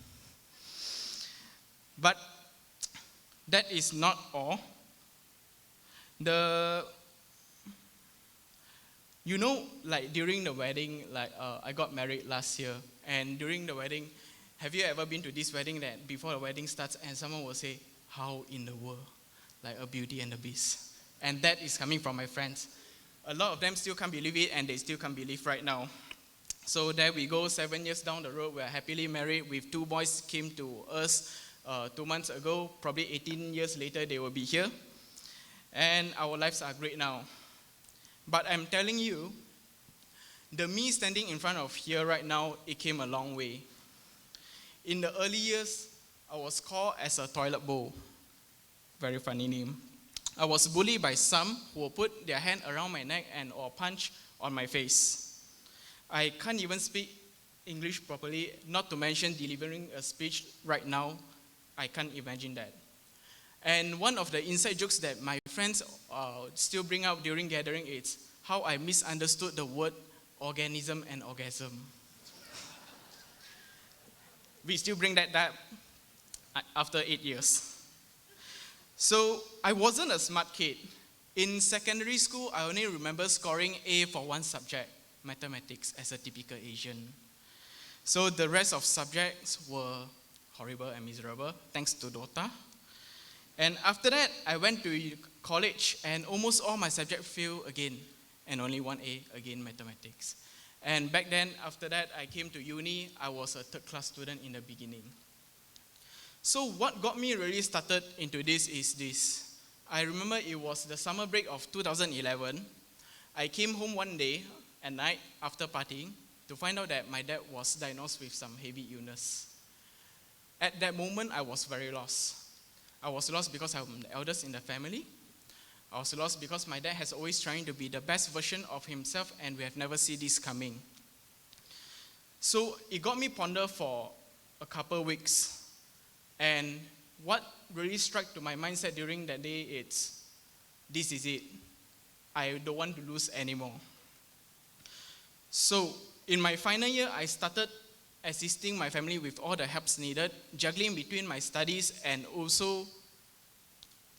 But that is not all. Like during the wedding, I got married last year, and during the wedding, have you ever been to this wedding that before the wedding starts and someone will say, how in the world? Like a Beauty and the Beast. And that is coming from my friends. A lot of them still can't believe it, and they still can't believe right now. So there we go, 7 years down the road, we're happily married with 2 boys came to us 2 months ago. Probably 18 years later, they will be here. And our lives are great now. But I'm telling you, the me standing in front of here right now, it came a long way. In the early years, I was called as a toilet bowl. Very funny name. I was bullied by some who would put their hand around my neck or punch on my face. I can't even speak English properly, not to mention delivering a speech right now. I can't imagine that. And one of the inside jokes that my friends still bring out during gathering is how I misunderstood the word organism and orgasm. We still bring that up after 8 years. So I wasn't a smart kid. In secondary school, I only remember scoring A for one subject, mathematics, as a typical Asian. So the rest of subjects were horrible and miserable, thanks to Dota. And after that, I went to college, and almost all my subjects failed again, and only one A, again, mathematics. And back then, after that, I came to uni. I was a third-class student in the beginning. So what got me really started into this is this. I remember it was the summer break of 2011. I came home one day at night after partying to find out that my dad was diagnosed with some heavy illness. At that moment, I was very lost. I was lost because I'm the eldest in the family. I was lost because my dad has always trying to be the best version of himself, and we have never seen this coming. So it got me ponder for a couple weeks. And what really struck to my mindset during that day is, this is it. I don't want to lose anymore. So in my final year, I started assisting my family with all the helps needed, juggling between my studies and also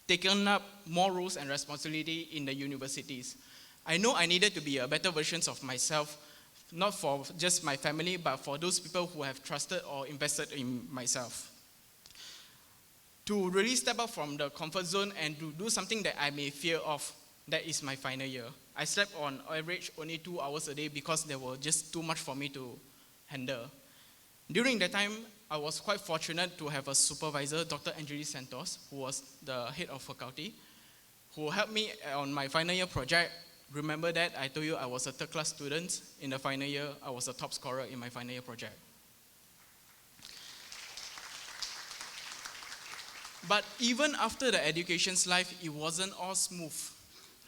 taking up more roles and responsibility in the universities. I know I needed to be a better version of myself, not for just my family, but for those people who have trusted or invested in myself. To really step out from the comfort zone and to do something that I may fear of, that is my final year. I slept on average only 2 hours a day because there were just too much for me to handle. During that time, I was quite fortunate to have a supervisor, Dr. Angelis Santos, who was the head of faculty, who helped me on my final year project. Remember that I told you I was a third class student. In the final year, I was a top scorer in my final year project. But even after the education's life, it wasn't all smooth.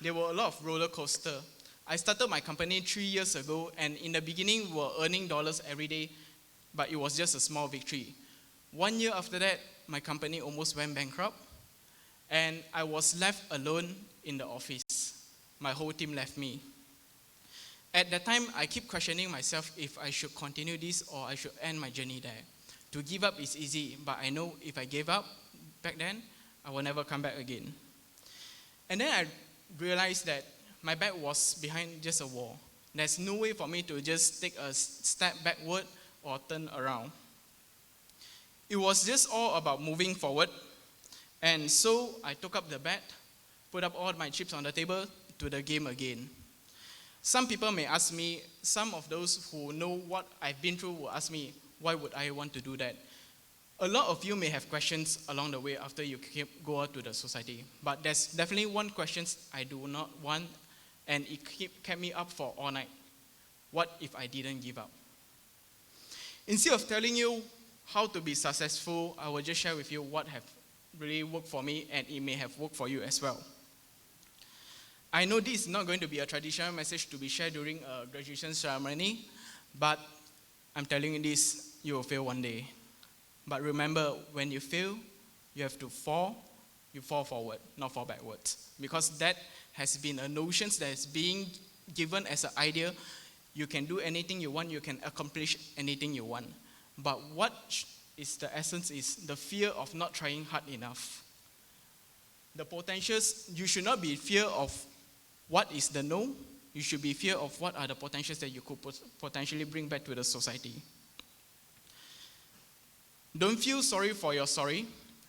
There were a lot of roller coaster. I started my company 3 years ago, and in the beginning, we were earning dollars every day, but it was just a small victory. 1 year after that, my company almost went bankrupt, and I was left alone in the office. My whole team left me. At that time, I keep questioning myself if I should continue this or I should end my journey there. To give up is easy, but I know if I gave up back then, I will never come back again. And then I realized that my back was behind just a wall. There's no way for me to just take a step backward or turn around. It was just all about moving forward. And so I took up the bat, put up all my chips on the table to the game again. Some people may ask me, some of those who know what I've been through will ask me, why would I want to do that? A lot of you may have questions along the way after you go out to the society. But there's definitely one question I do not want, and it kept me up for all night. What if I didn't give up? Instead of telling you how to be successful, I will just share with you what have really worked for me, and it may have worked for you as well. I know this is not going to be a traditional message to be shared during a graduation ceremony, but I'm telling you this, you will fail one day. But remember, when you fail, you have to fall. You fall forward, not fall backwards. Because that has been a notion that is being given as an idea. You can do anything you want, you can accomplish anything you want. But what is the essence is the fear of not trying hard enough. The potentials, you should not be fear of what is the no. You should be fear of what are the potentials that you could potentially bring back to the society. Don't feel sorry for your sorry.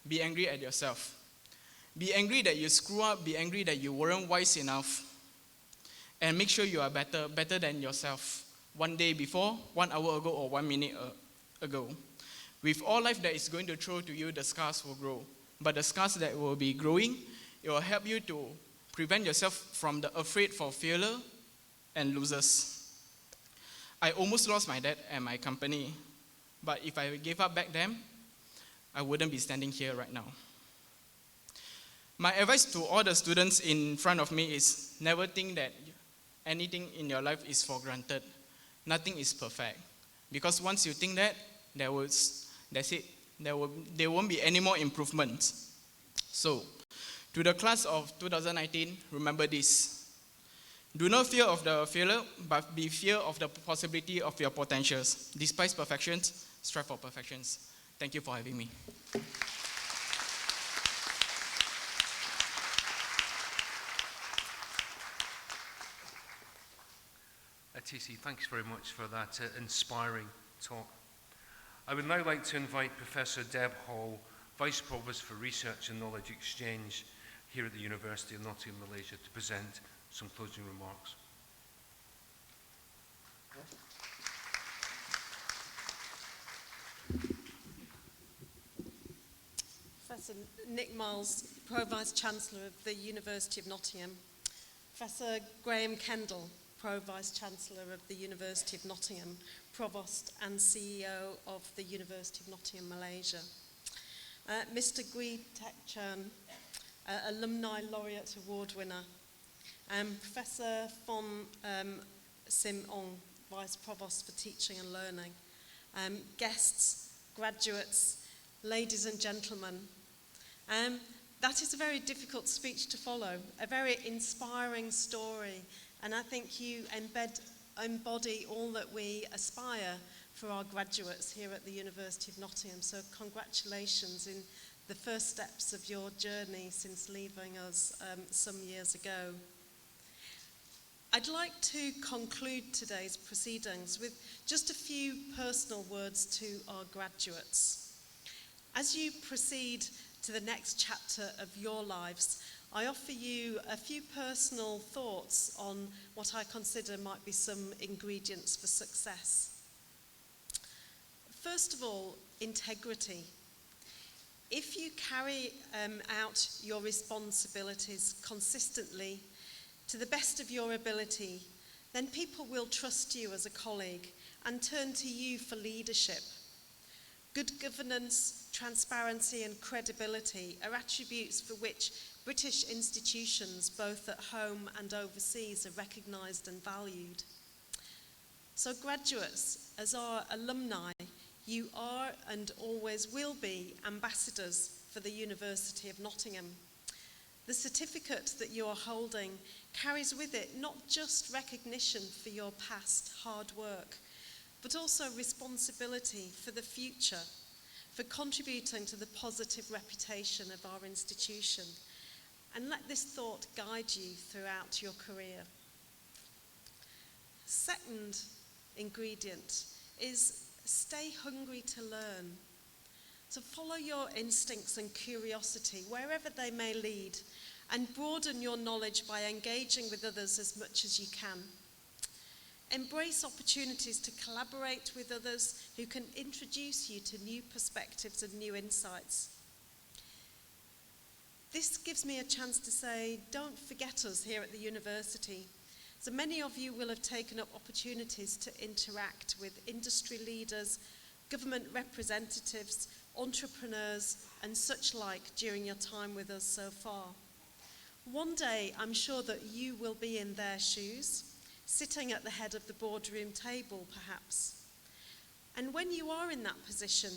Be angry at yourself. Be angry that you screw up. Be angry that you weren't wise enough. And make sure you are better than yourself. 1 day before, 1 hour ago, or 1 minute ago. With all life that is going to throw to you, the scars will grow. But the scars that will be growing, it will help you to prevent yourself from the afraid for failure and losers. I almost lost my dad and my company. But if I gave up back then, I wouldn't be standing here right now. My advice to all the students in front of me is never think that anything in your life is for granted. Nothing is perfect. Because once you think that, that's it. There won't be any more improvements. So, to the class of 2019, remember this. Do not fear of the failure, but be fear of the possibility of your potentials. Despite perfections, strive for perfections. Thank you for having me. TC, thanks very much for that inspiring talk. I would now like to invite Professor Deb Hall, Vice Provost for Research and Knowledge Exchange here at the University of Nottingham, Malaysia, to present some closing remarks. Professor Nick Miles, Pro-Vice Chancellor of the University of Nottingham. Professor Graham Kendall, Pro-Vice Chancellor of the University of Nottingham, Provost and CEO of the University of Nottingham, Malaysia. Mr. Gui Tek Chern, Alumni Laureate Award winner. Professor Phon Sim Ong, Vice Provost for Teaching and Learning. Guests, graduates, ladies and gentlemen. That is a very difficult speech to follow, a very inspiring story, and I think you embody all that we aspire for our graduates here at the University of Nottingham. So congratulations in the first steps of your journey since leaving us some years ago. I'd like to conclude today's proceedings with just a few personal words to our graduates. As you proceed to the next chapter of your lives, I offer you a few personal thoughts on what I consider might be some ingredients for success. First of all, integrity. If you carry out your responsibilities consistently to the best of your ability, then people will trust you as a colleague and turn to you for leadership. Good governance, transparency and credibility are attributes for which British institutions, both at home and overseas, are recognised and valued. So graduates, as our alumni, you are and always will be ambassadors for the University of Nottingham. The certificate that you are holding carries with it not just recognition for your past hard work, but also responsibility for the future, for contributing to the positive reputation of our institution, and let this thought guide you throughout your career. Second ingredient is stay hungry to learn. So follow your instincts and curiosity wherever they may lead, and broaden your knowledge by engaging with others as much as you can. Embrace opportunities to collaborate with others who can introduce you to new perspectives and new insights. This gives me a chance to say, don't forget us here at the university. So many of you will have taken up opportunities to interact with industry leaders, government representatives, entrepreneurs, and such like during your time with us so far. One day, I'm sure that you will be in their shoes, sitting at the head of the boardroom table, perhaps. And when you are in that position,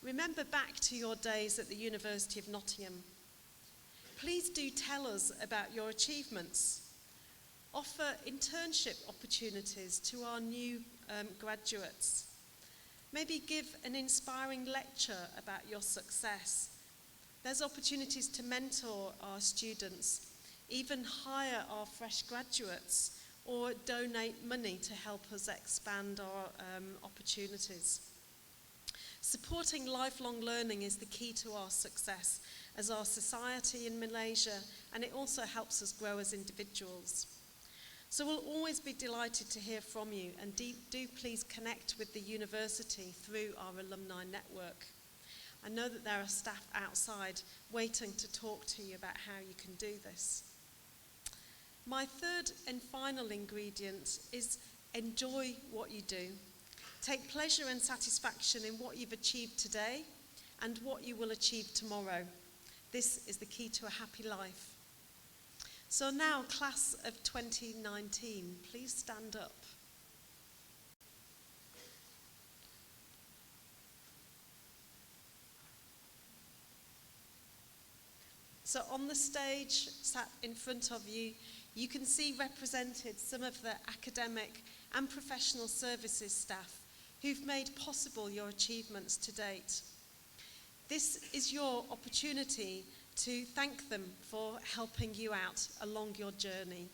remember back to your days at the University of Nottingham. Please do tell us about your achievements. Offer internship opportunities to our new graduates. Maybe give an inspiring lecture about your success. There's opportunities to mentor our students, even hire our fresh graduates, or donate money to help us expand our opportunities. Supporting lifelong learning is the key to our success as our society in Malaysia, and it also helps us grow as individuals. So we'll always be delighted to hear from you, and do please connect with the university through our alumni network. I know that there are staff outside waiting to talk to you about how you can do this. My third and final ingredient is enjoy what you do. Take pleasure and satisfaction in what you've achieved today and what you will achieve tomorrow. This is the key to a happy life. So now, class of 2019, please stand up. So on the stage, sat in front of you, you can see represented some of the academic and professional services staff who've made possible your achievements to date. This is your opportunity to thank them for helping you out along your journey.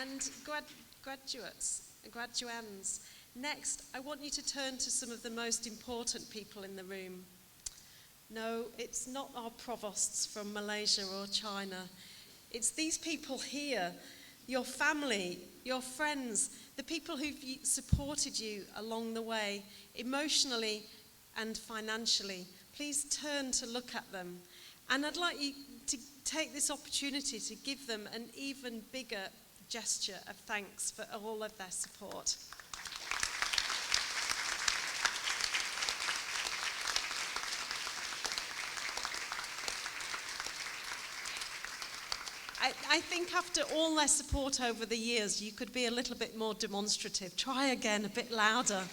And graduates, graduands, next I want you to turn to some of the most important people in the room. No, it's not our provosts from Malaysia or China. It's these people here, your family, your friends, the people who've supported you along the way, emotionally and financially. Please turn to look at them. And I'd like you to take this opportunity to give them an even bigger gesture of thanks for all of their support. I think after all their support over the years, you could be a little bit more demonstrative. Try again, a bit louder.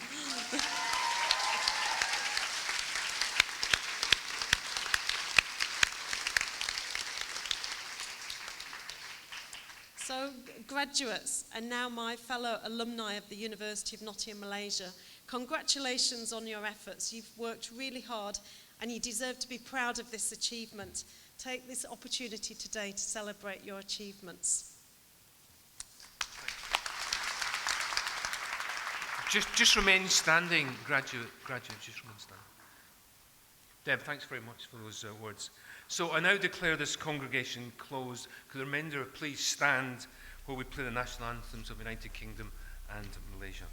So, graduates, and now my fellow alumni of the University of Nottingham, Malaysia, congratulations on your efforts. You've worked really hard, and you deserve to be proud of this achievement. Take this opportunity today to celebrate your achievements. Just remain standing, graduate, just remain standing. Deb, thanks very much for those words. So I now declare this congregation closed. Could the remainder please stand while we play the national anthems of the United Kingdom and Malaysia.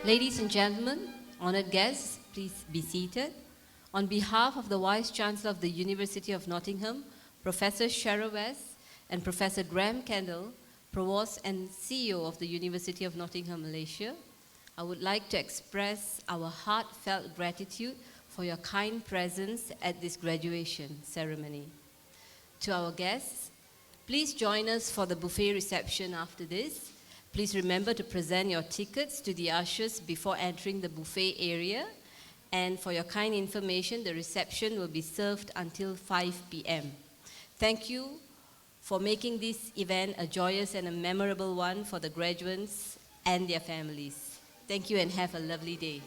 Ladies and gentlemen, honored guests, please be seated. On behalf of the Vice Chancellor of the University of Nottingham, Professor Shara West, and Professor Graham Kendall, Provost and CEO of the University of Nottingham, Malaysia, I would like to express our heartfelt gratitude for your kind presence at this graduation ceremony. To our guests, please join us for the buffet reception after this. Please remember to present your tickets to the ushers before entering the buffet area. And for your kind information, the reception will be served until 5 p.m. Thank you for making this event a joyous and a memorable one for the graduates and their families. Thank you and have a lovely day.